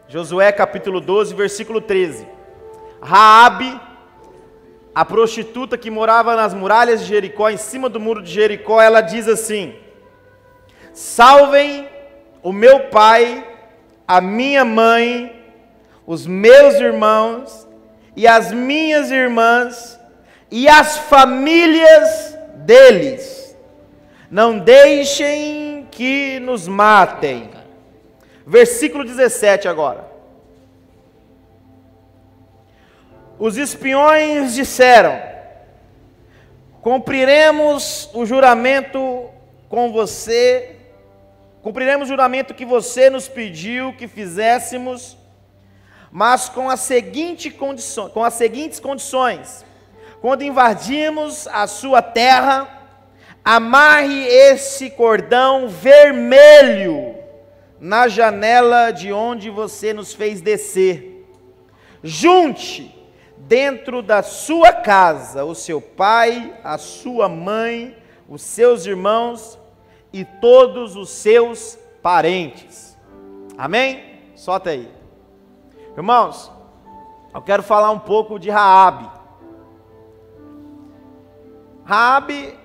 Josué capítulo 12, versículo 13. Raabe, a prostituta que morava nas muralhas de Jericó, em cima do muro de Jericó, ela diz assim: salvem o meu pai, a minha mãe, os meus irmãos e as minhas irmãs e as famílias deles. Não deixem que nos matem. Versículo 17 agora. Os espiões disseram: cumpriremos o juramento com você, cumpriremos o juramento que você nos pediu que fizéssemos, mas com as seguintes condições: quando invadirmos a sua terra, amarre esse cordão vermelho na janela de onde você nos fez descer. Junte dentro da sua casa o seu pai, a sua mãe, os seus irmãos e todos os seus parentes. Amém? Solta aí. Irmãos, eu quero falar um pouco de Raabe. Raabe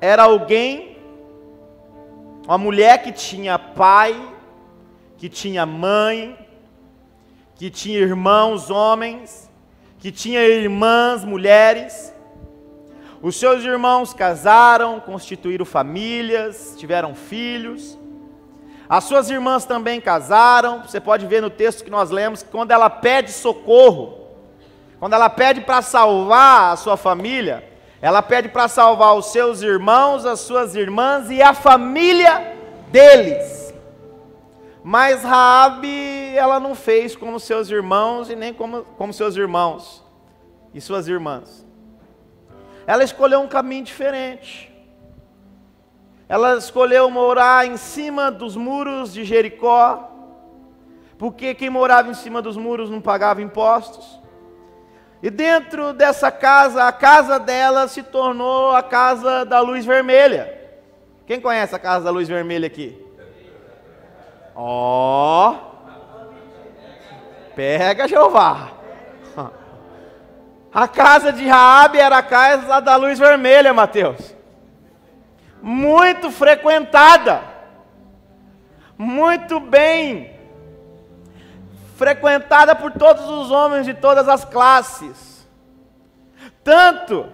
era alguém, uma mulher que tinha pai, que tinha mãe, que tinha irmãos homens, que tinha irmãs mulheres. Os seus irmãos casaram, constituíram famílias, tiveram filhos. As suas irmãs também casaram. Você pode ver no texto que nós lemos que quando ela pede socorro, quando ela pede para salvar a sua família, ela pede para salvar os seus irmãos, as suas irmãs e a família deles. Mas Raabe, ela não fez como seus irmãos e nem como seus irmãos e suas irmãs. Ela escolheu um caminho diferente. Ela escolheu morar em cima dos muros de Jericó, porque quem morava em cima dos muros não pagava impostos. E dentro dessa casa, a casa dela se tornou a casa da luz vermelha. Quem conhece a casa da luz vermelha aqui? Ó, pega Jeová. A casa de Raabe era a casa da luz vermelha, Mateus. Muito frequentada, muito bem frequentada por todos os homens de todas as classes. Tanto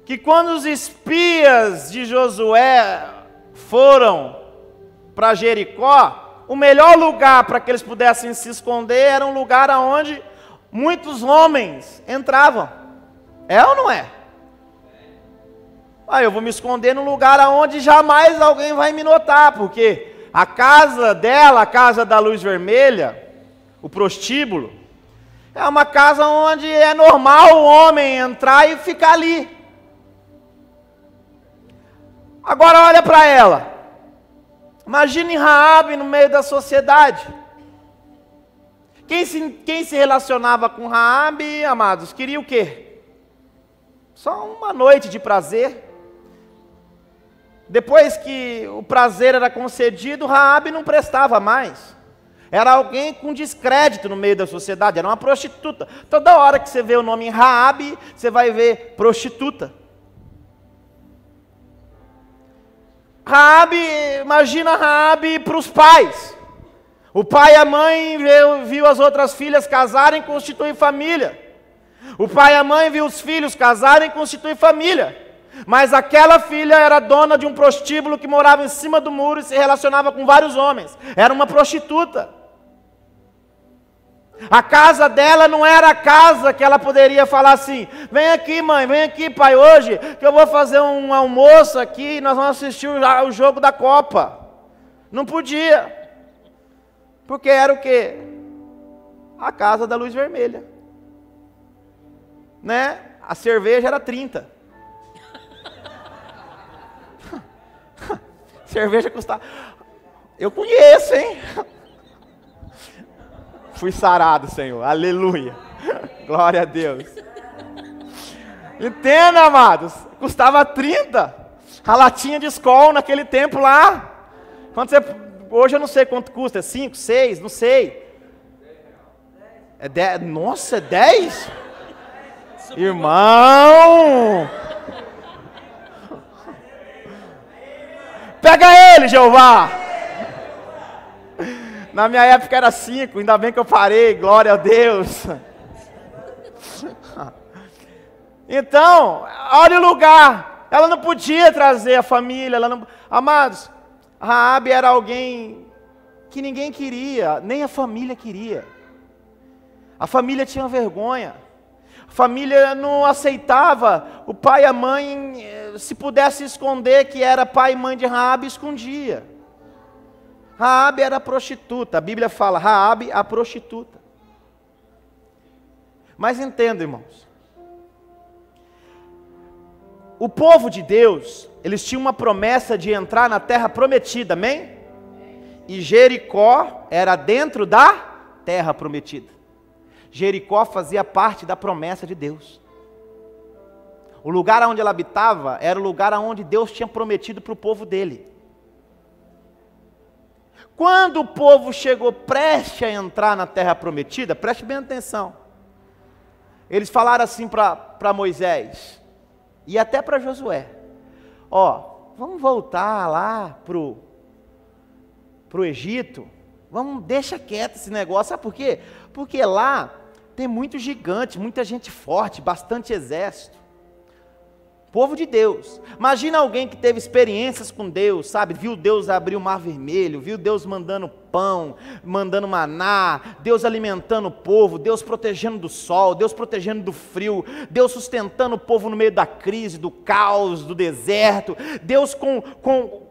que quando os espias de Josué foram para Jericó, o melhor lugar para que eles pudessem se esconder era um lugar onde muitos homens entravam. É ou não é? Eu vou me esconder num lugar onde jamais alguém vai me notar, porque a casa dela, a casa da luz vermelha, o prostíbulo, é uma casa onde é normal o homem entrar e ficar ali. Agora olha para ela. Imagine Raabe no meio da sociedade. Quem se relacionava com Raabe, amados, queria o quê? Só uma noite de prazer. Depois que o prazer era concedido, Raabe não prestava mais. Era alguém com descrédito no meio da sociedade, era uma prostituta. Toda hora que você vê o nome Raabe, você vai ver prostituta. Raabe, imagina Raabe para os pais. O pai e a mãe viu as outras filhas casarem e constituir família. O pai e a mãe viu os filhos casarem e constituir família. Mas aquela filha era dona de um prostíbulo que morava em cima do muro e se relacionava com vários homens. Era uma prostituta. A casa dela não era a casa que ela poderia falar assim: vem aqui mãe, vem aqui pai, hoje que eu vou fazer um almoço aqui e nós vamos assistir o jogo da Copa. Não podia. Porque era o quê? A casa da luz vermelha. Né? A cerveja era 30. Cerveja custava. Eu conheço, hein? Fui sarado, Senhor. Aleluia. Glória a Deus. Entenda, amados. Custava 30. A latinha de Skol naquele tempo lá. Hoje eu não sei quanto custa. 5, 6, não sei. É 10? Nossa, é 10? Irmão! Pega ele, Jeová! Na minha época era 5, ainda bem que eu parei, glória a Deus. Então, olha o lugar. Ela não podia trazer a família. Amados, Raabe era alguém que ninguém queria, nem a família queria. A família tinha vergonha. A família não aceitava. O pai e a mãe, se pudesse esconder que era pai e mãe de Raabe, escondia. Raabe era prostituta. A Bíblia fala, Raabe a prostituta. Mas entenda, irmãos. O povo de Deus, eles tinham uma promessa de entrar na terra prometida, amém? E Jericó era dentro da terra prometida. Jericó fazia parte da promessa de Deus. O lugar onde ela habitava era o lugar onde Deus tinha prometido para o povo dele. Quando o povo chegou prestes a entrar na terra prometida, preste bem atenção. Eles falaram assim para Moisés, e até para Josué, vamos voltar lá pro Egito, deixa quieto esse negócio, sabe por quê? Porque lá tem muito gigante, muita gente forte, bastante exército. Povo de Deus. Imagina alguém que teve experiências com Deus, sabe? Viu Deus abrir o mar vermelho, viu Deus mandando pão, mandando maná, Deus alimentando o povo, Deus protegendo do sol, Deus protegendo do frio, Deus sustentando o povo no meio da crise, do caos, do deserto, Deus com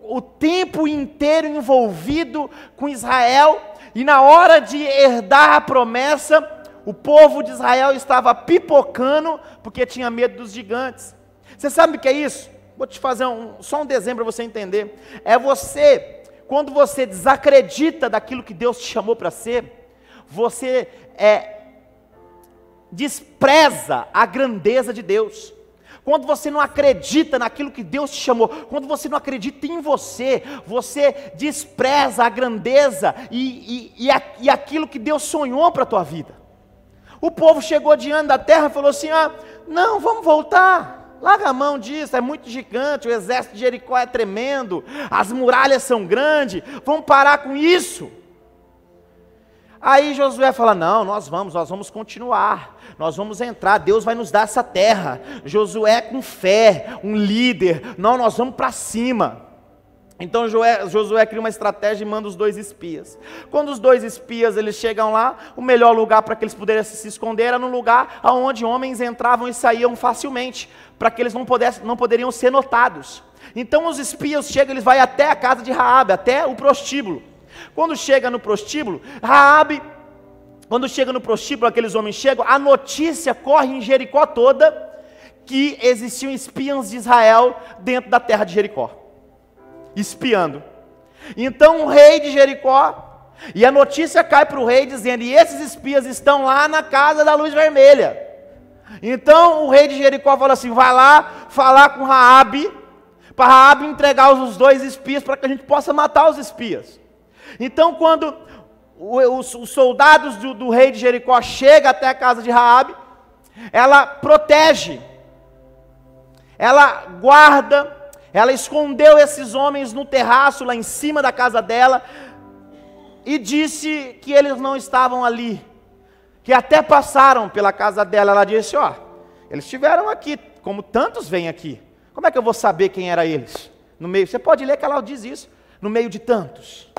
o tempo inteiro envolvido com Israel, e na hora de herdar a promessa, o povo de Israel estava pipocando, porque tinha medo dos gigantes. Você sabe o que é isso? Vou te fazer só um desenho para você entender. É quando você desacredita daquilo que Deus te chamou para ser, você despreza a grandeza de Deus. Quando você não acredita naquilo que Deus te chamou, quando você não acredita em você, você despreza a grandeza e aquilo que Deus sonhou para a tua vida. O povo chegou diante da terra e falou assim, não, vamos voltar. Larga a mão disso, é muito gigante, o exército de Jericó é tremendo, as muralhas são grandes, vamos parar com isso. Aí Josué fala, não, nós vamos continuar, nós vamos entrar, Deus vai nos dar essa terra. Josué com fé, um líder, nós vamos para cima. Então Josué cria uma estratégia e manda os 2 espias. Quando os 2 espias eles chegam lá, o melhor lugar para que eles pudessem se esconder era no lugar onde homens entravam e saíam facilmente, para que eles não poderiam ser notados. Então os espias chegam, eles vão até a casa de Raabe, até o prostíbulo. Quando chega no prostíbulo, aqueles homens chegam, a notícia corre em Jericó toda, que existiam espias de Israel dentro da terra de Jericó. Espiando. Então o rei de Jericó, e a notícia cai para o rei dizendo, e esses espias estão lá na casa da luz vermelha. Então o rei de Jericó fala assim, vai lá falar com Raabe, para Raabe entregar os 2 espias, para que a gente possa matar os espias. Então quando os soldados do rei de Jericó chegam até a casa de Raabe, ela protege, ela guarda, ela escondeu esses homens no terraço, lá em cima da casa dela, e disse que eles não estavam ali, que até passaram pela casa dela. Ela disse, eles estiveram aqui, como tantos vêm aqui, como é que eu vou saber quem era eles? No meio, você pode ler que ela diz isso, no meio de tantos.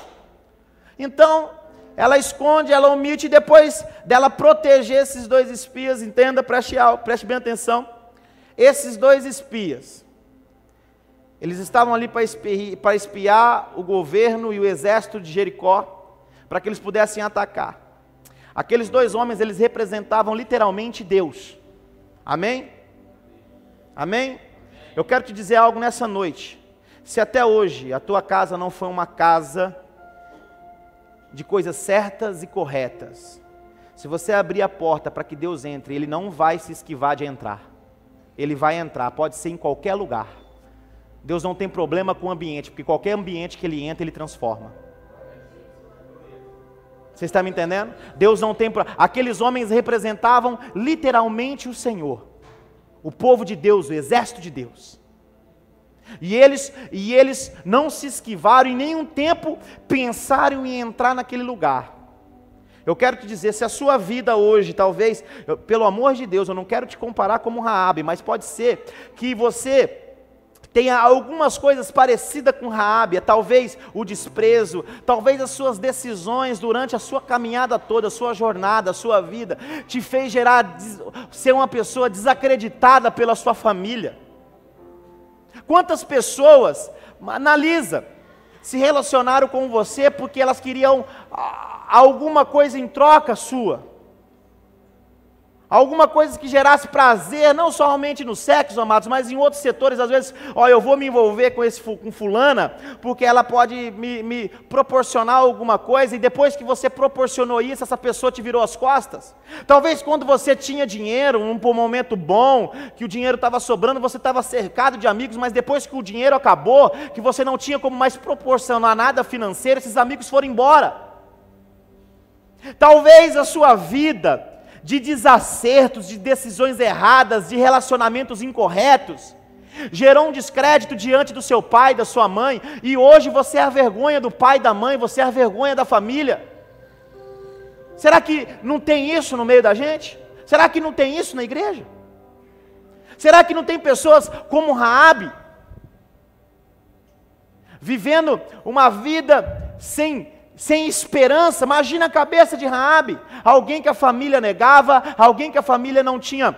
Então, ela esconde, ela omite, e depois dela proteger esses 2 espias, entenda, preste bem atenção, esses 2 espias, eles estavam ali para espiar o governo e o exército de Jericó, para que eles pudessem atacar. Aqueles 2 homens, eles representavam literalmente Deus. Amém? Amém? Eu quero te dizer algo nessa noite. Se até hoje a tua casa não foi uma casa de coisas certas e corretas, se você abrir a porta para que Deus entre, Ele não vai se esquivar de entrar. Ele vai entrar, pode ser em qualquer lugar. Deus não tem problema com o ambiente, porque qualquer ambiente que Ele entra, Ele transforma. Você está me entendendo? Deus não tem... Aqueles homens representavam literalmente o Senhor, o povo de Deus, o exército de Deus. E eles não se esquivaram, em nenhum tempo pensaram em entrar naquele lugar. Eu quero te dizer, se a sua vida hoje, talvez, pelo amor de Deus, eu não quero te comparar como Raabe, mas pode ser que você tenha algumas coisas parecidas com Raabe, talvez o desprezo, talvez as suas decisões durante a sua caminhada toda, a sua jornada, a sua vida, te fez ser uma pessoa desacreditada pela sua família. Quantas pessoas, analisa, se relacionaram com você porque elas queriam alguma coisa em troca sua, alguma coisa que gerasse prazer, não somente no sexo, amados, mas em outros setores. Às vezes, eu vou me envolver com fulana, porque ela pode me proporcionar alguma coisa, e depois que você proporcionou isso, essa pessoa te virou as costas. Talvez quando você tinha dinheiro, num momento bom, que o dinheiro estava sobrando, você estava cercado de amigos, mas depois que o dinheiro acabou, que você não tinha como mais proporcionar nada financeiro, esses amigos foram embora. Talvez a sua vida de desacertos, de decisões erradas, de relacionamentos incorretos, gerou um descrédito diante do seu pai, da sua mãe, e hoje você é a vergonha do pai e da mãe, você é a vergonha da família. Será que não tem isso no meio da gente? Será que não tem isso na igreja? Será que não tem pessoas como Raabe, vivendo uma vida sem esperança? Imagina a cabeça de Raabe, alguém que a família negava, alguém que a família não tinha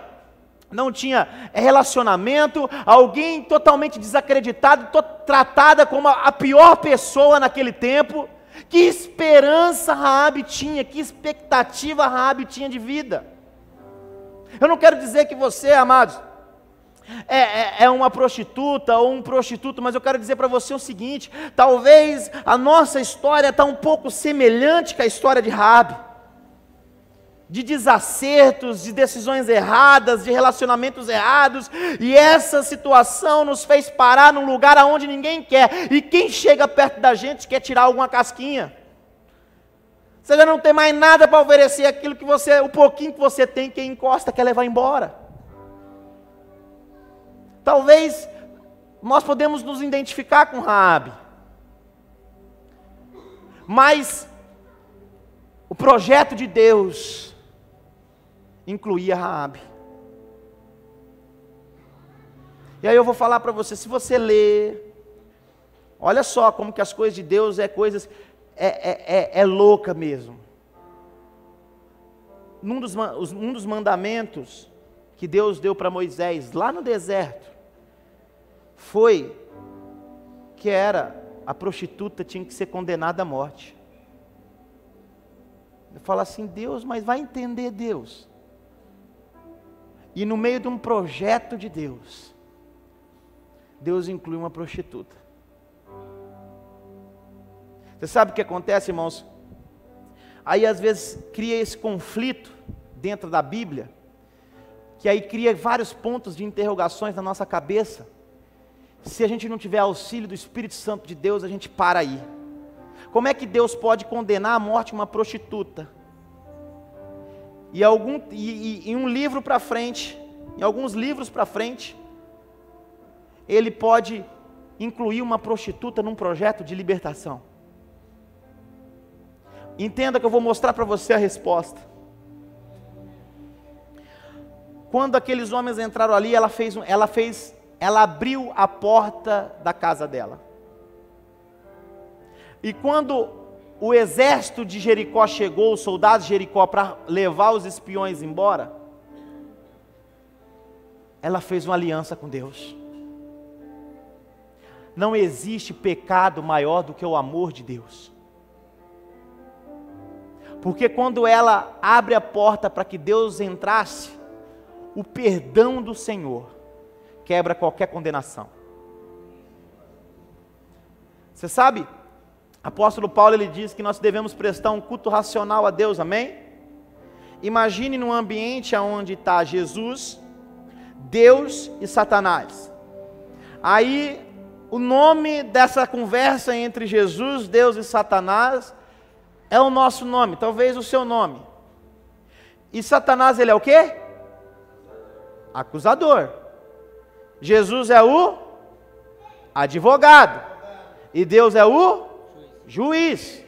relacionamento, alguém totalmente desacreditado, tratada como a pior pessoa naquele tempo. Que esperança Raabe tinha, que expectativa Raabe tinha de vida. Eu não quero dizer que você, amados, é uma prostituta ou um prostituto, mas eu quero dizer para você o seguinte: talvez a nossa história está um pouco semelhante com a história de Raabe, de desacertos, de decisões erradas, de relacionamentos errados, e essa situação nos fez parar num lugar aonde ninguém quer, e quem chega perto da gente quer tirar alguma casquinha. Você já não tem mais nada para oferecer, aquilo que o pouquinho que você tem, quem encosta quer levar embora. Talvez nós podemos nos identificar com Raabe, mas o projeto de Deus incluía Raabe. E aí eu vou falar para você, se você ler, olha só como que as coisas de Deus é louca mesmo. Um dos mandamentos que Deus deu para Moisés lá no deserto foi que a prostituta tinha que ser condenada à morte. Eu falo assim, Deus, mas vai entender Deus. E no meio de um projeto de Deus, Deus inclui uma prostituta. Você sabe o que acontece, irmãos? Aí às vezes cria esse conflito dentro da Bíblia, que aí cria vários pontos de interrogações na nossa cabeça. Se a gente não tiver auxílio do Espírito Santo de Deus, a gente para aí. Como é que Deus pode condenar à morte uma prostituta? E um livro para frente, em alguns livros para frente, Ele pode incluir uma prostituta num projeto de libertação. Entenda que eu vou mostrar para você a resposta. Quando aqueles homens entraram ali, ela abriu a porta da casa dela. E quando o exército de Jericó chegou, os soldados de Jericó, para levar os espiões embora, ela fez uma aliança com Deus. Não existe pecado maior do que o amor de Deus. Porque quando ela abre a porta para que Deus entrasse, o perdão do Senhor quebra qualquer condenação. Você sabe, apóstolo Paulo, ele diz que nós devemos prestar um culto racional a Deus, amém? Imagine num ambiente onde está Jesus, Deus e Satanás. Aí, o nome dessa conversa entre Jesus, Deus e Satanás é o nosso nome, talvez o seu nome. E Satanás, ele é o quê? Acusador. Jesus é o advogado. E Deus é o juiz.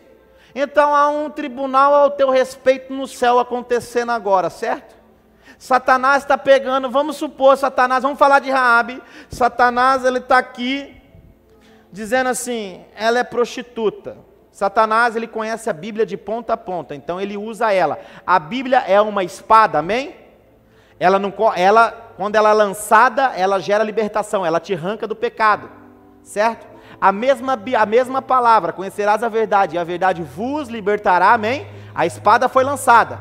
Então há um tribunal ao teu respeito no céu acontecendo agora, certo? Satanás está pegando, vamos supor, Satanás, vamos falar de Raabe. Satanás, ele está aqui dizendo assim, ela é prostituta. Satanás, ele conhece a Bíblia de ponta a ponta, então ele usa ela. A Bíblia é uma espada, amém? Quando ela é lançada, ela gera libertação, ela te arranca do pecado, certo? A mesma palavra, conhecerás a verdade, e a verdade vos libertará, amém? A espada foi lançada.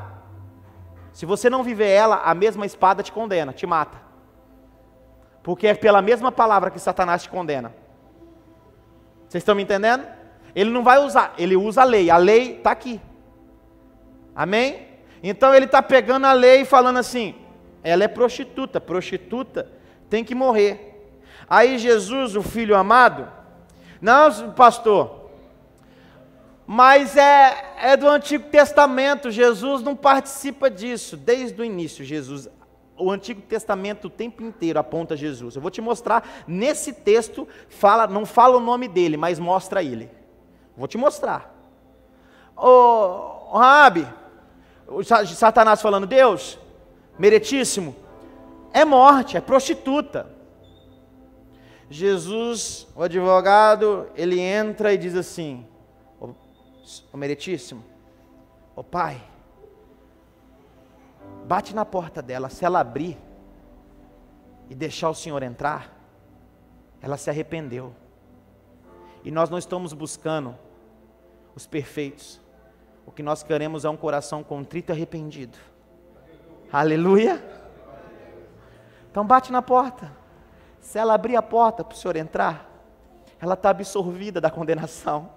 Se você não viver ela, a mesma espada te condena, te mata. Porque é pela mesma palavra que Satanás te condena. Vocês estão me entendendo? Ele não vai usar, ele usa a lei está aqui. Amém? Então ele está pegando a lei e falando assim, ela é prostituta, prostituta tem que morrer. Aí Jesus, o Filho amado, não pastor, mas é do Antigo Testamento, Jesus não participa disso, desde o início o Antigo Testamento o tempo inteiro aponta Jesus. Eu vou te mostrar, nesse texto, não fala o nome dele, mas mostra ele. Vou te mostrar. Raabe, Satanás falando, Deus, meritíssimo, é morte, é prostituta. Jesus, o advogado, ele entra e diz assim, ô meritíssimo, ô pai, bate na porta dela, se ela abrir e deixar o senhor entrar, ela se arrependeu. E nós não estamos buscando os perfeitos. O que nós queremos é um coração contrito e arrependido. Aleluia. Então bate na porta. Se ela abrir a porta para o senhor entrar, ela está absorvida da condenação.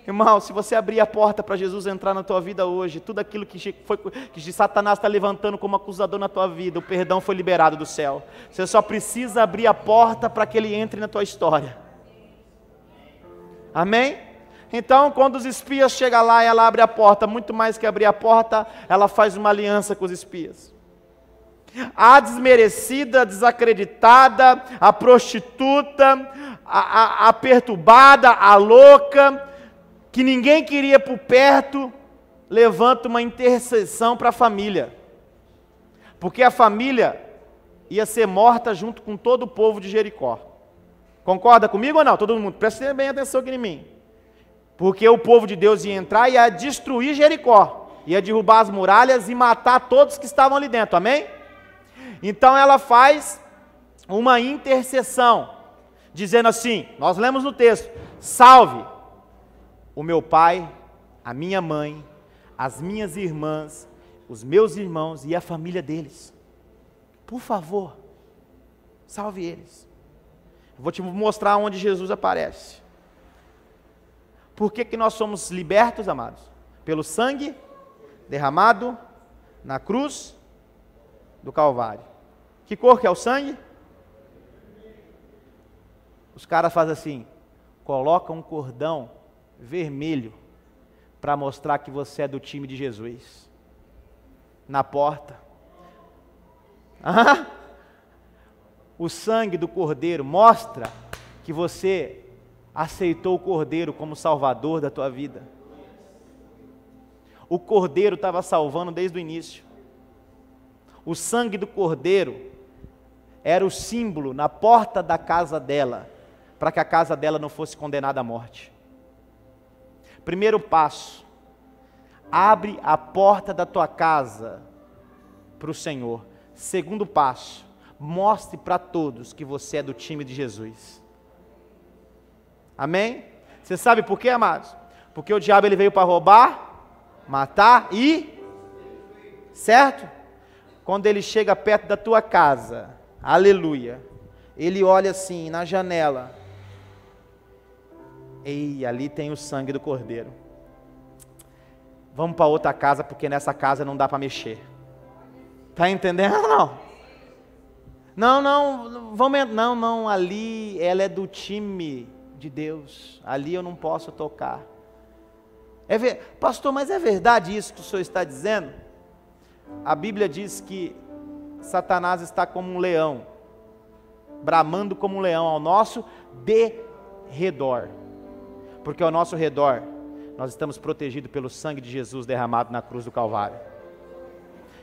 Irmão, se você abrir a porta para Jesus entrar na tua vida hoje, tudo aquilo que Satanás está levantando como acusador na tua vida, o perdão foi liberado do céu. Você só precisa abrir a porta para que ele entre na tua história. Amém? Então, quando os espias chegam lá e ela abre a porta, muito mais que abrir a porta, ela faz uma aliança com os espias. A desmerecida, a desacreditada, a prostituta, a perturbada, a louca, que ninguém queria por perto, levanta uma intercessão para a família. Porque a família ia ser morta junto com todo o povo de Jericó. Concorda comigo ou não? Todo mundo, presta bem atenção aqui em mim. Porque o povo de Deus ia entrar e ia destruir Jericó. Ia derrubar as muralhas e matar todos que estavam ali dentro, amém? Então ela faz uma intercessão, dizendo assim, nós lemos no texto, salve o meu pai, a minha mãe, as minhas irmãs, os meus irmãos e a família deles. Por favor, salve eles. Eu vou te mostrar onde Jesus aparece. Por que nós somos libertos, amados? Pelo sangue derramado na cruz do Calvário. Que cor que é o sangue? Os caras fazem assim, colocam um cordão vermelho para mostrar que você é do time de Jesus. Na porta. O sangue do Cordeiro mostra que você aceitou o Cordeiro como Salvador da tua vida. O Cordeiro estava salvando desde o início. O sangue do Cordeiro era o símbolo na porta da casa dela, para que a casa dela não fosse condenada à morte. Primeiro passo, abre a porta da tua casa para o Senhor. Segundo passo, mostre para todos que você é do time de Jesus. Amém? Você sabe por quê, amados? Porque o diabo ele veio para roubar, matar e... certo? Quando ele chega perto da tua casa, aleluia, ele olha assim na janela, ei, ali tem o sangue do Cordeiro. Vamos para outra casa, porque nessa casa não dá para mexer. Está entendendo ou não? Não, ali ela é do time de Deus, ali eu não posso tocar. Pastor, mas é verdade isso que o senhor está dizendo? A Bíblia diz que Satanás está como um leão, bramando como um leão ao nosso derredor, porque ao nosso redor nós estamos protegidos pelo sangue de Jesus derramado na cruz do Calvário.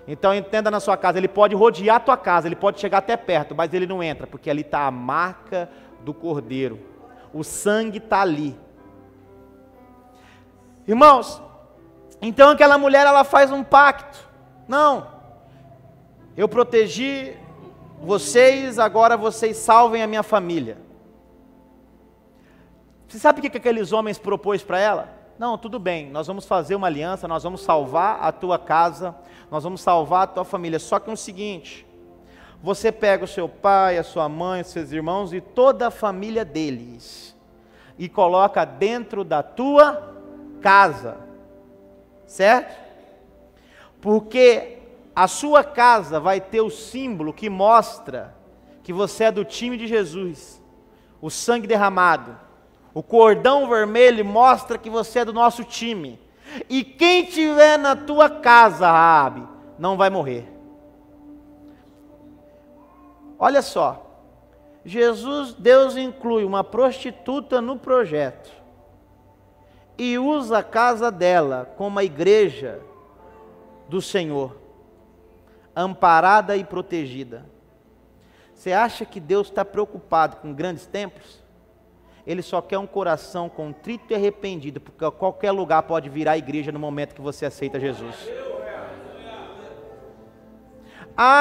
Então entenda na sua casa, ele pode rodear a tua casa, ele pode chegar até perto, mas ele não entra, porque ali está a marca do Cordeiro, o sangue está ali. Irmãos, então aquela mulher ela faz um pacto, não, eu protegi vocês, agora vocês salvem a minha família. Você sabe o que aqueles homens propôs para ela? Não, tudo bem, nós vamos fazer uma aliança, nós vamos salvar a tua casa, nós vamos salvar a tua família, só que é o seguinte, você pega o seu pai, a sua mãe, os seus irmãos e toda a família deles, e coloca dentro da tua casa, certo? Porque a sua casa vai ter o símbolo que mostra que você é do time de Jesus, o sangue derramado, o cordão vermelho mostra que você é do nosso time, e quem tiver na tua casa, Raabe, não vai morrer. Olha só, Deus inclui uma prostituta no projeto, e usa a casa dela como a igreja do Senhor, amparada e protegida. Você acha que Deus está preocupado com grandes templos? Ele só quer um coração contrito e arrependido, porque qualquer lugar pode virar igreja no momento que você aceita Jesus.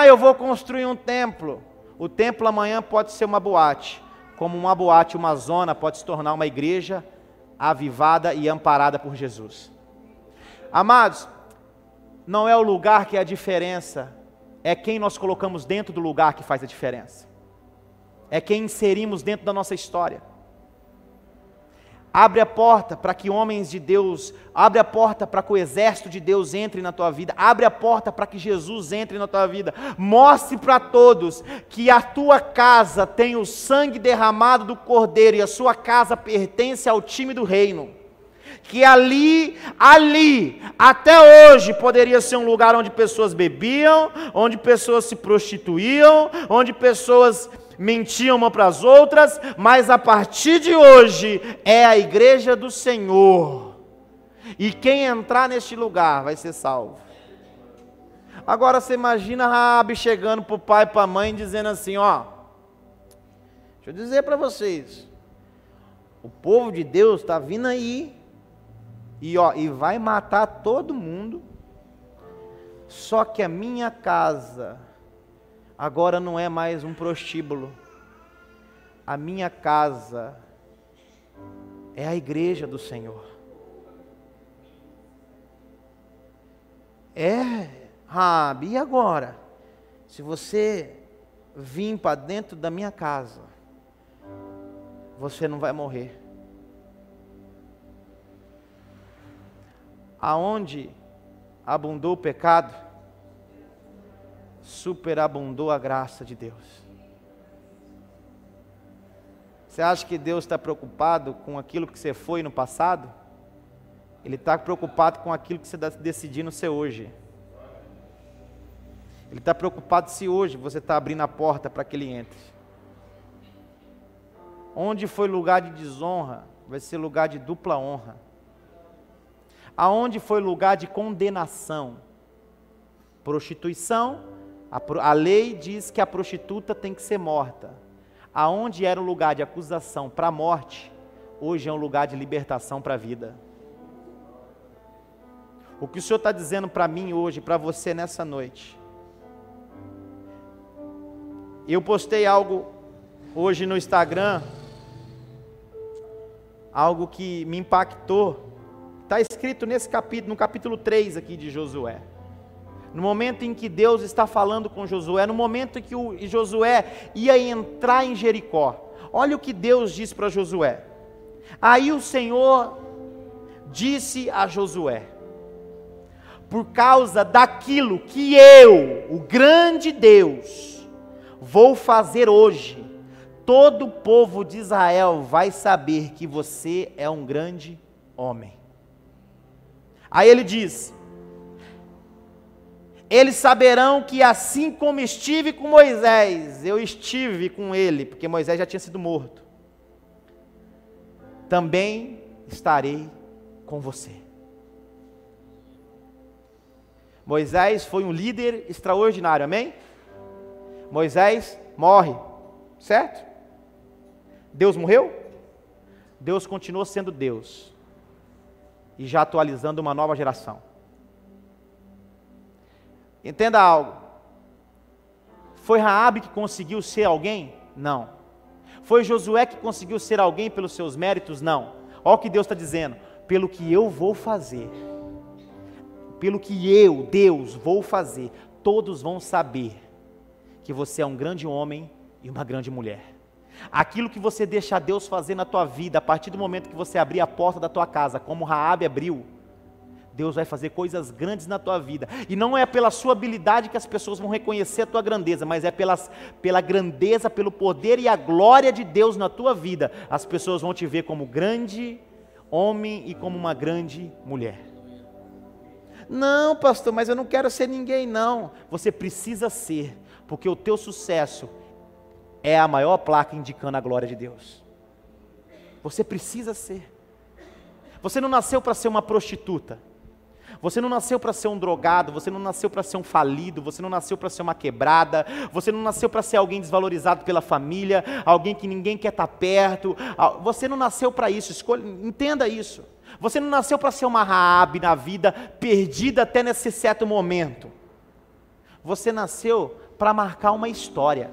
Eu vou construir um templo. O templo amanhã pode ser uma boate. Como uma boate, uma zona, pode se tornar uma igreja avivada e amparada por Jesus. Amados, não é o lugar que é a diferença, é quem nós colocamos dentro do lugar que faz a diferença. É quem inserimos dentro da nossa história. Abre a porta para que homens de Deus, abre a porta para que o exército de Deus entre na tua vida, abre a porta para que Jesus entre na tua vida, mostre para todos que a tua casa tem o sangue derramado do Cordeiro e a sua casa pertence ao time do reino, que ali, até hoje poderia ser um lugar onde pessoas bebiam, onde pessoas se prostituíam, onde pessoas mentiam uma para as outras, mas a partir de hoje é a igreja do Senhor, e quem entrar neste lugar vai ser salvo. Agora você imagina Raabe chegando para o pai e para a mãe dizendo assim, deixa eu dizer para vocês, o povo de Deus está vindo aí, e vai matar todo mundo, só que a minha casa agora não é mais um prostíbulo, a minha casa é a igreja do Senhor. Raabe, e agora? Se você vir para dentro da minha casa, você não vai morrer. Aonde abundou o pecado, superabundou a graça de Deus. Você acha que Deus está preocupado com aquilo que você foi no passado? Ele está preocupado com aquilo que você está decidindo ser hoje. Ele está preocupado se hoje você está abrindo a porta para que Ele entre. Onde foi lugar de desonra, vai ser lugar de dupla honra. Aonde foi lugar de condenação, prostituição, a lei diz que a prostituta tem que ser morta. Aonde era um lugar de acusação para a morte, hoje é um lugar de libertação para a vida. O que o Senhor está dizendo para mim hoje, para você nessa noite? Eu postei algo hoje no Instagram, algo que me impactou. Está escrito nesse capítulo, no capítulo 3 aqui de Josué. No momento em que Deus está falando com Josué, no momento em que Josué ia entrar em Jericó, olha o que Deus disse para Josué. Aí o Senhor disse a Josué: por causa daquilo que eu, o grande Deus, vou fazer hoje, todo o povo de Israel vai saber que você é um grande homem. Aí ele diz: eles saberão que assim como estive com Moisés, eu estive com ele, porque Moisés já tinha sido morto, também estarei com você. Moisés foi um líder extraordinário, amém? Moisés morre, certo? Deus morreu? Deus continuou sendo Deus, e já atualizando uma nova geração. Entenda algo, foi Raabe que conseguiu ser alguém? Não. Foi Josué que conseguiu ser alguém pelos seus méritos? Não. Olha o que Deus está dizendo: pelo que eu vou fazer, pelo que eu, Deus, vou fazer, todos vão saber que você é um grande homem e uma grande mulher. Aquilo que você deixar Deus fazer na tua vida, a partir do momento que você abrir a porta da tua casa, como Raabe abriu, Deus vai fazer coisas grandes na tua vida, e não é pela sua habilidade que as pessoas vão reconhecer a tua grandeza, mas é pela grandeza, pelo poder e a glória de Deus na tua vida. As pessoas vão te ver como grande homem e como uma grande mulher. Não, pastor, mas eu não quero ser ninguém, não. Você precisa ser, porque o teu sucesso é a maior placa indicando a glória de Deus. Você precisa ser. Você não nasceu para ser uma prostituta, você não nasceu para ser um drogado, você não nasceu para ser um falido, você não nasceu para ser uma quebrada, você não nasceu para ser alguém desvalorizado pela família, alguém que ninguém quer estar perto. Você não nasceu para isso, entenda isso. Você não nasceu para ser uma Raabe na vida, perdida até nesse certo momento. Você nasceu para marcar uma história,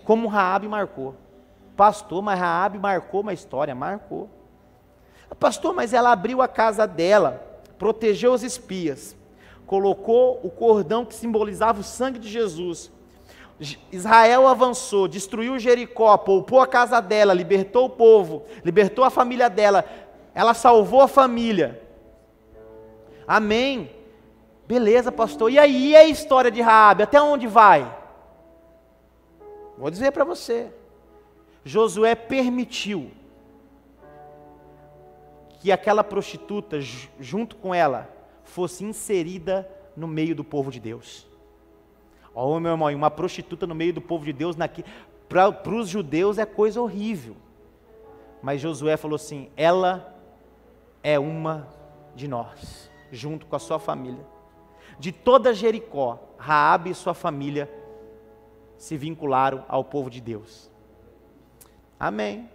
como Raabe marcou. Pastor, mas Raabe marcou uma história? Marcou. Pastor, mas ela abriu a casa dela, protegeu os espias, colocou o cordão que simbolizava o sangue de Jesus. Israel avançou, destruiu Jericó, poupou a casa dela, libertou o povo, libertou a família dela, ela salvou a família. Amém. Beleza, pastor. E aí, e a história de Raabe, até onde vai? Vou dizer para você. Josué permitiu que aquela prostituta, junto com ela, fosse inserida no meio do povo de Deus. Ó, meu irmão, uma prostituta no meio do povo de Deus, para os judeus é coisa horrível. Mas Josué falou assim: ela é uma de nós, junto com a sua família. De toda Jericó, Raabe e sua família se vincularam ao povo de Deus. Amém.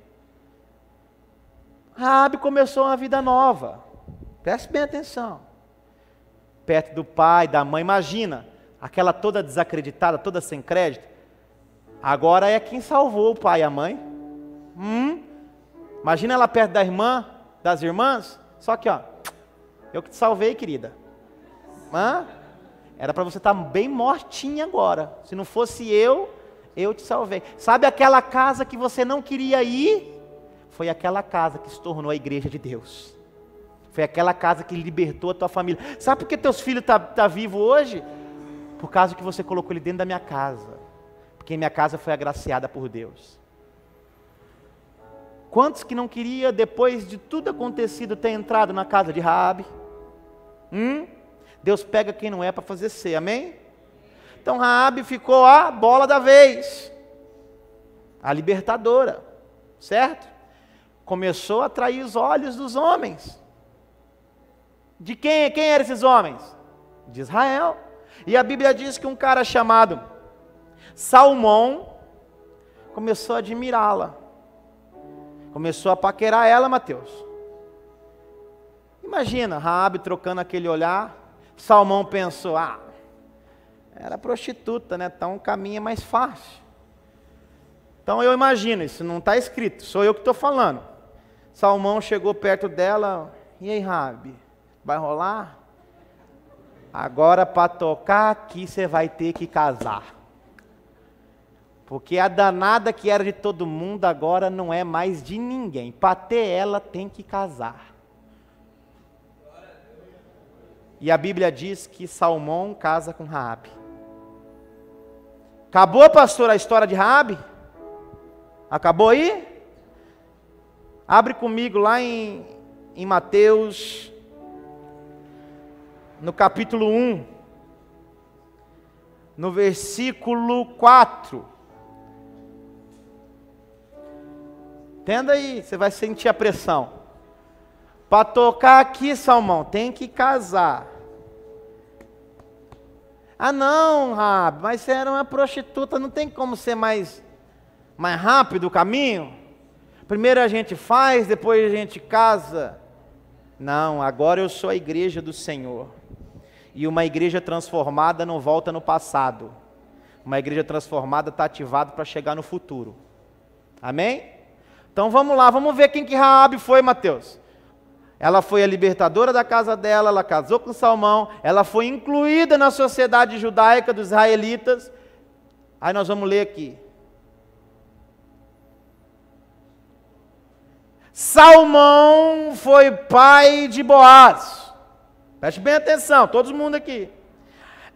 Raabe começou uma vida nova, preste bem atenção, perto do pai, da mãe. Imagina, aquela toda desacreditada, toda sem crédito, agora é quem salvou o pai e a mãe. Imagina ela perto da irmã, das irmãs, só que ó, eu que te salvei, querida. Era para você estar bem mortinha agora, se não fosse eu te salvei. Sabe aquela casa que você não queria ir? Foi aquela casa que se tornou a igreja de Deus. Foi aquela casa que libertou a tua família. Sabe por que teus filhos tá vivo hoje? Por causa que você colocou ele dentro da minha casa. Porque minha casa foi agraciada por Deus. Quantos que não queria, depois de tudo acontecido, ter entrado na casa de Raabe? Deus pega quem não é para fazer ser, amém? Então Raabe ficou a bola da vez, a libertadora, certo? Começou a atrair os olhos dos homens. De quem eram esses homens? De Israel. E a Bíblia diz que um cara chamado Salmão começou a admirá-la, começou a paquerar ela, Mateus. Imagina, Raabe trocando aquele olhar. Salmão pensou: era prostituta, né? Então o caminho é mais fácil. Então eu imagino, isso não está escrito, sou eu que estou falando. Salmão chegou perto dela: e aí, Raabe, vai rolar? Agora para tocar aqui você vai ter que casar. Porque a danada que era de todo mundo agora não é mais de ninguém. Para ter ela tem que casar. E a Bíblia diz que Salmão casa com Raabe. Acabou, pastor, a história de Raabe? Acabou aí? Abre comigo lá em Mateus no capítulo 1, no versículo 4. Entenda aí, você vai sentir a pressão. Para tocar aqui, Salmão, tem que casar. Ah não, Rabi, mas você era uma prostituta, não tem como ser mais rápido o caminho? Primeiro a gente faz, depois a gente casa. Não, agora eu sou a igreja do Senhor. E uma igreja transformada não volta no passado. Uma igreja transformada está ativada para chegar no futuro. Amém? Então vamos lá, vamos ver quem que Raabe foi, Mateus. Ela foi a libertadora da casa dela, ela casou com Salmão, ela foi incluída na sociedade judaica dos israelitas. Aí nós vamos ler aqui. Salmão foi pai de Boaz. Preste bem atenção, todo mundo aqui.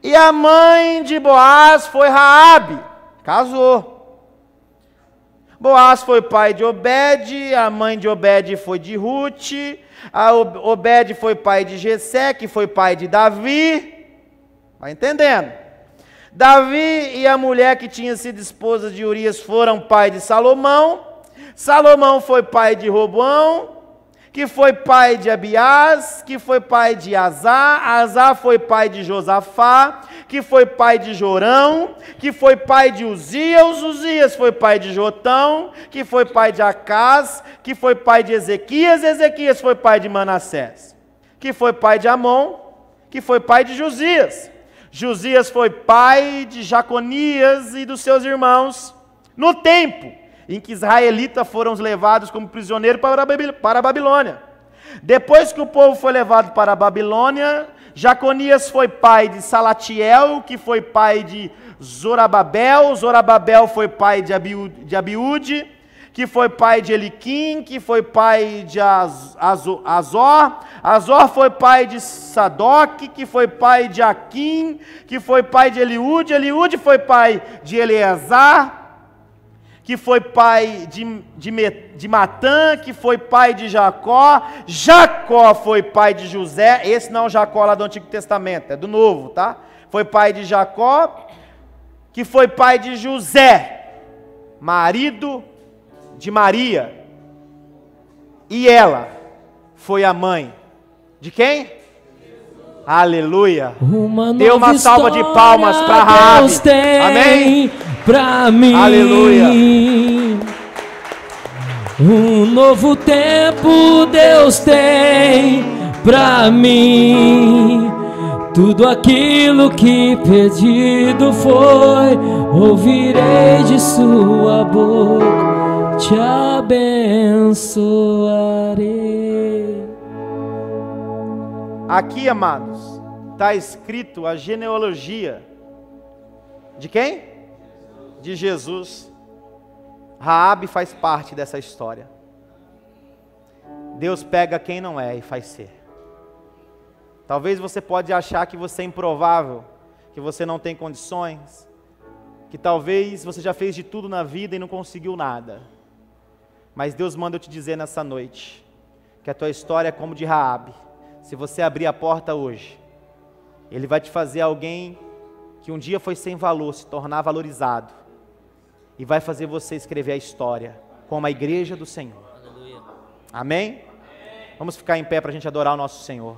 E a mãe de Boaz foi Raabe, casou. Boaz foi pai de Obed, a mãe de Obed foi de Ruth, a Obed foi pai de Jessé, que foi pai de Davi. Vai entendendo? Davi e a mulher que tinha sido esposa de Urias foram pai de Salomão. Salomão foi pai de Roboão, que foi pai de Abiás, que foi pai de Azar. Azar foi pai de Josafá, que foi pai de Jorão, que foi pai de Uzias. Uzias foi pai de Jotão, que foi pai de Acás, que foi pai de Ezequias. Ezequias foi pai de Manassés, que foi pai de Amon, que foi pai de Josias. Josias foi pai de Jaconias e dos seus irmãos, no tempo em que israelitas foram levados como prisioneiros para a Babilônia. Depois que o povo foi levado para a Babilônia, Jaconias foi pai de Salatiel, que foi pai de Zorobabel. Zorobabel foi pai de Abiúde, que foi pai de Eliquim, que foi pai de Azor. Azor foi pai de Sadoc, que foi pai de Aquim, que foi pai de Eliúde. Eliúde foi pai de Eleazar, que foi pai de Matã, que foi pai de Jacó. Jacó foi pai de José. Esse não é o Jacó lá do Antigo Testamento, é do Novo, tá? Foi pai de Jacó, que foi pai de José, marido de Maria. E ela foi a mãe de quem? Aleluia. Dê uma salva de palmas para Raabe. Amém? Pra mim, aleluia. Um novo tempo Deus tem pra mim. Tudo aquilo que pedido foi, ouvirei de sua boca, te abençoarei. Aqui, amados, está escrito a genealogia de quem? De Jesus. Raabe faz parte dessa história. Deus pega quem não é e faz ser. Talvez você pode achar que você é improvável, que você não tem condições, que talvez você já fez de tudo na vida e não conseguiu nada. Mas Deus manda eu te dizer nessa noite, que a tua história é como de Raabe. Se você abrir a porta hoje, Ele vai te fazer alguém que um dia foi sem valor, se tornar valorizado. E vai fazer você escrever a história como a igreja do Senhor. Aleluia. Amém? Vamos ficar em pé para a gente adorar o nosso Senhor.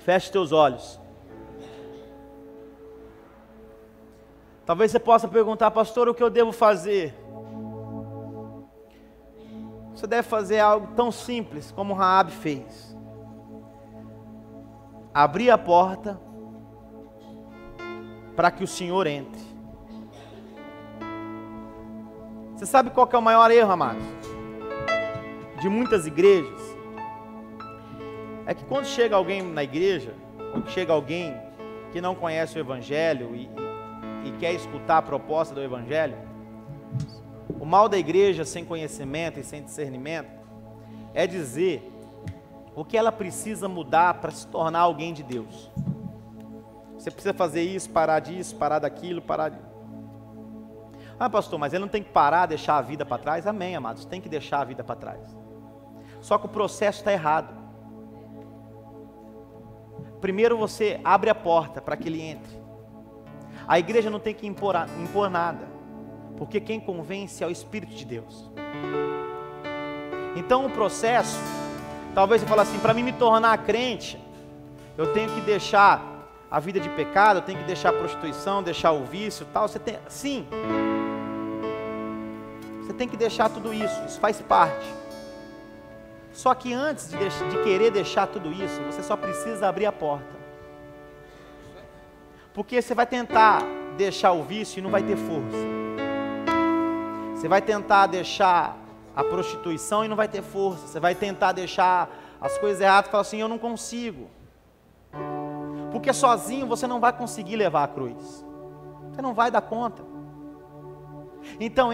Feche teus olhos. Talvez você possa perguntar, pastor, o que eu devo fazer? Você deve fazer algo tão simples como Raabe fez. Abrir a porta para que o Senhor entre. Você sabe qual que é o maior erro, amados? De muitas igrejas? É que quando chega alguém na igreja, ou chega alguém que não conhece o Evangelho e quer escutar a proposta do Evangelho, o mal da igreja sem conhecimento e sem discernimento é dizer o que ela precisa mudar para se tornar alguém de Deus. Você precisa fazer isso, parar disso, parar daquilo, parar... Ah, pastor, mas ele não tem que parar, deixar a vida para trás? Amém, amados, tem que deixar a vida para trás. Só que o processo está errado. Primeiro você abre a porta para que ele entre. A igreja não tem que impor nada, porque quem convence é o Espírito de Deus. Então o processo, talvez você fale assim, para mim me tornar crente, eu tenho que deixar a vida de pecado, eu tenho que deixar a prostituição, deixar o vício e tal. Sim, você tem que deixar tudo isso faz parte. Só que antes de querer deixar tudo isso, você só precisa abrir a porta. Porque você vai tentar deixar o vício e não vai ter força. Você vai tentar deixar a prostituição e não vai ter força. Você vai tentar deixar as coisas erradas e falar assim, eu não consigo. Porque sozinho você não vai conseguir levar a cruz. Você não vai dar conta. Então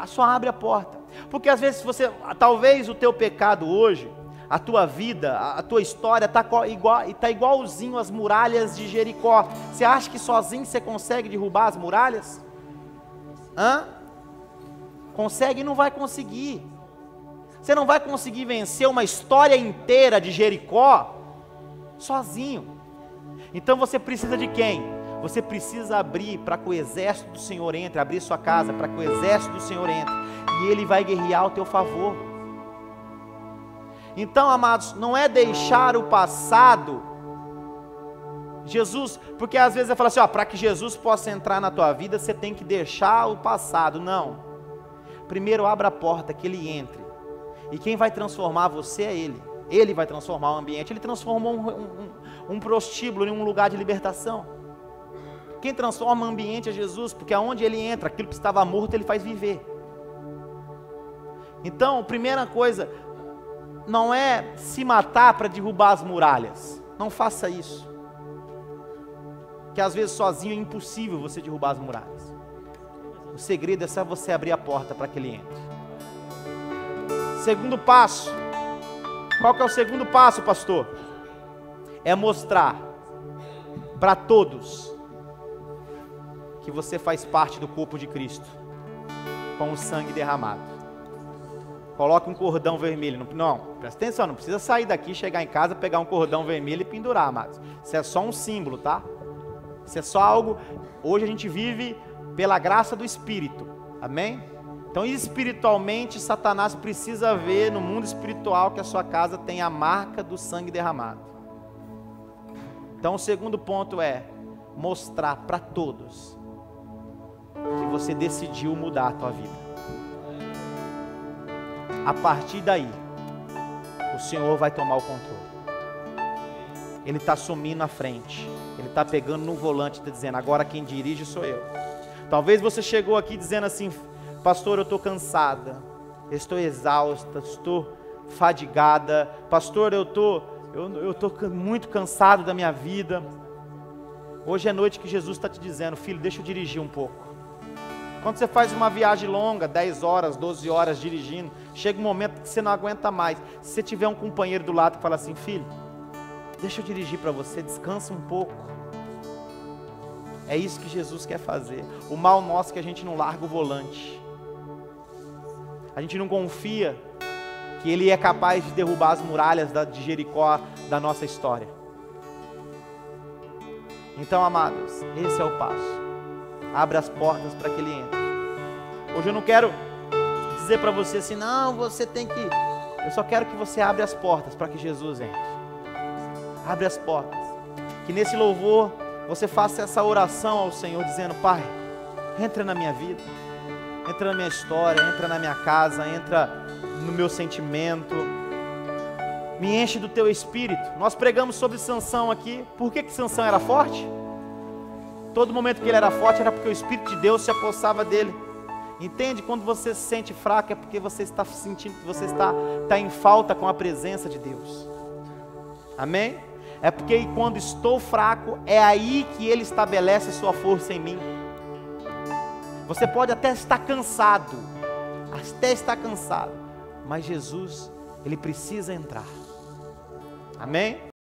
só abre a porta. Porque às vezes talvez o teu pecado hoje, a tua vida, a tua história está igualzinho às muralhas de Jericó. Você acha que sozinho você consegue derrubar as muralhas? Consegue? Não vai conseguir. Você não vai conseguir vencer uma história inteira de Jericó sozinho. Então você precisa de quem? Você precisa abrir para que o exército do Senhor entre, abrir sua casa para que o exército do Senhor entre, e Ele vai guerrear ao teu favor. Então, amados, não é deixar o passado, Jesus, porque às vezes eu falo assim, para que Jesus possa entrar na tua vida, você tem que deixar o passado. Não, primeiro abra a porta, que Ele entre, e quem vai transformar você é Ele vai transformar o ambiente. Ele transformou um prostíbulo em um lugar de libertação. Quem transforma o ambiente é Jesus, porque aonde Ele entra, aquilo que estava morto, Ele faz viver. Então, primeira coisa, não é se matar para derrubar as muralhas. Não faça isso. Que às vezes sozinho é impossível você derrubar as muralhas. O segredo é só você abrir a porta para que Ele entre. Segundo passo. Qual que é o segundo passo, pastor? É mostrar para todos que você faz parte do corpo de Cristo, com o sangue derramado. Coloque um cordão vermelho. Não, presta atenção, não precisa sair daqui, chegar em casa, pegar um cordão vermelho e pendurar, amados. Isso é só um símbolo, tá? Isso é só algo. Hoje a gente vive pela graça do Espírito, amém? Então espiritualmente Satanás precisa ver no mundo espiritual que a sua casa tem a marca do sangue derramado. Então o segundo ponto é mostrar para todos que você decidiu mudar a tua vida. A partir daí, o Senhor vai tomar o controle. Ele está assumindo a frente. Ele está pegando no volante e está dizendo, agora quem dirige sou eu. Talvez você chegou aqui dizendo assim, pastor, eu estou cansada, eu estou exausta, estou fadigada. Pastor, eu estou muito cansado da minha vida. Hoje é noite que Jesus está te dizendo, filho, deixa eu dirigir um pouco. Quando você faz uma viagem longa, 10 horas, 12 horas dirigindo, chega um momento que você não aguenta mais. Se você tiver um companheiro do lado que fala assim, filho, deixa eu dirigir para você, descansa um pouco. É isso que Jesus quer fazer. O mal nosso é que a gente não larga o volante. A gente não confia que Ele é capaz de derrubar as muralhas de Jericó da nossa história. Então, amados, esse é o passo. Abre as portas para que Ele entre. Hoje eu não quero dizer para você assim, não, você tem que... Eu só quero que você abra as portas para que Jesus entre. Abre as portas. Que nesse louvor você faça essa oração ao Senhor, dizendo, Pai, entra na minha vida, entra na minha história, entra na minha casa, entra no meu sentimento, me enche do Teu Espírito. Nós pregamos sobre Sansão aqui. Por que Sansão era forte? Todo momento que ele era forte era porque o Espírito de Deus se apossava dele. Entende? Quando você se sente fraco é porque você está sentindo que você está em falta com a presença de Deus. Amém? É porque quando estou fraco, é aí que Ele estabelece sua força em mim. Você pode até estar cansado, mas Jesus, Ele precisa entrar. Amém?